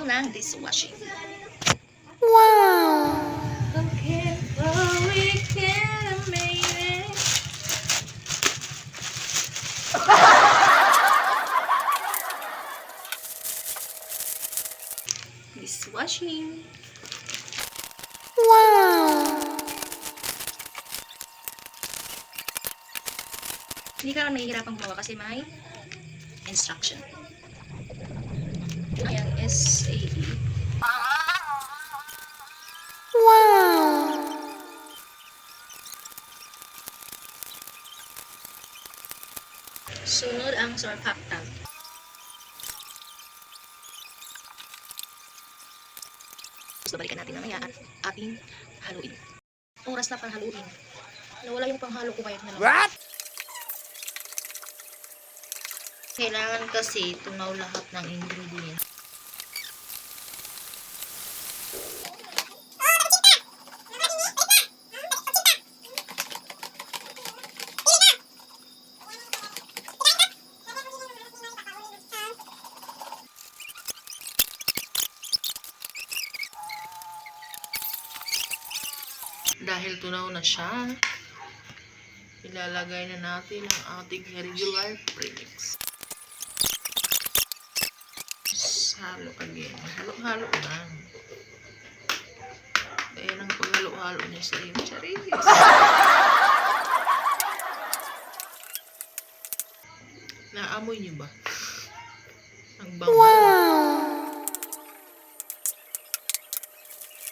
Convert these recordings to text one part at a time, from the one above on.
tulong ng dishwashing. Wow! Okay, oh, we can make it. Dishwashing. Wow! Hindi ka naman nahihirapang gumawa kasi may instruction. Ayan, SAE. Wow! Sunod ang surfactant. Babalikan natin mamaya at ating haluin. Oras na pang haluin. Nawala yung panghalo ko kahit na lang. What? Kailangan kasi tunaw lahat ng ingredients. Dahil tunaw na siya, ilalagay na natin ang ating regular premix. Halo again. Halo-halo lang. Ayan ang paghalo-halo niya sa iyo. Charis! Naamoy niyo ba? Ang bango. Wow!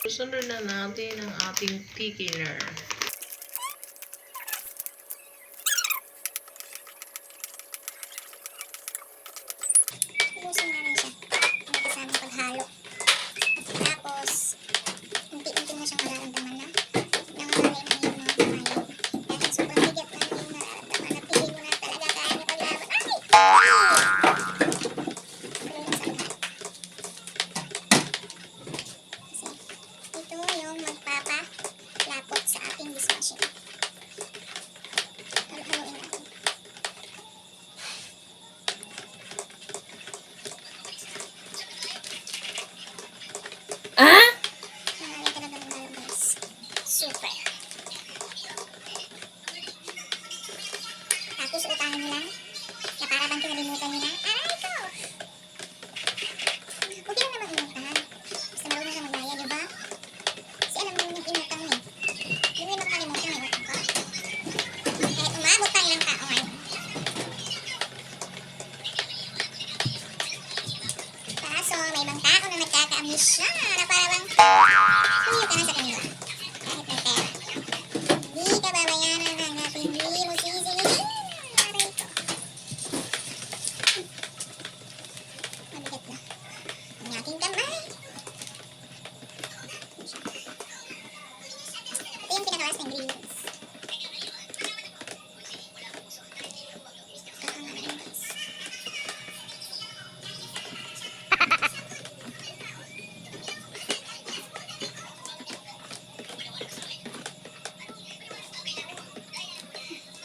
Susunod na natin ang ating thickener. Ubusin namin siya. Ang kasamang paghalo. Tapos, unti-unti mo siyang mararamdaman na nangangalay na yung mga kumain. Dahil sobrang bigat na yung nararamdaman na pili mo na talaga kaya mo paglaban. Ay! Kasi ito yung magpapalapot sa ating dishwashing. Halo-haloin natin. Nangalay talaga ng lalo guys. Super. Tapos utahan nyo lang na para bang kinalimutan nyo na. Aray ko! Huwag yun naman inutang. Basta marunong ka maglaya, diba? Kasi alam mo yung inutang mo eh. Hindi mo makalimutan yung utang ko. Kahit umabot pa ilang taon. Kaso may ibang tao na nagkaka-amiss siya na parang tuyo ka na sa kanila. Kahit may pera. Hindi ka babayaran hanggat hindi mo sisingilin. Aray ko. Mabigat na ang aking kamay. Ito yung pinakalas na ingredients. Kakangalan guys.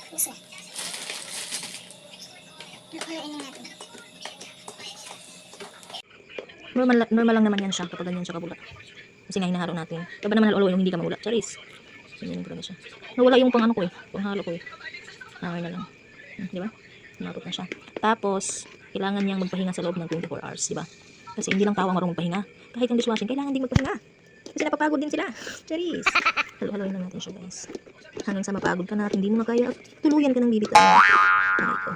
Gusto. Haluin na natin. Normal lang naman yan siya kapag ganyan siya kabulat. Kasi nga hinahalo natin. Kaya ba naman halo yung hindi ka maula? Charis. Ganyan ko siya. Nawala yung pang ano ko eh. Panghalo ko eh. Okay na lang. Di ba? Umabot na siya. Tapos, kailangan niyang magpahinga sa loob ng 24 hours. Di ba? Kasi hindi lang tao ang marunong magpahinga. Kahit yung dishwashing, kailangan din magpahinga. Kasi napapagod din sila. Charis. Halo-haloin lang natin siya guys. Hanggang sa mapagod ka na at hindi mo na kaya, tuluyan ka ng bibitaw. Aray ko.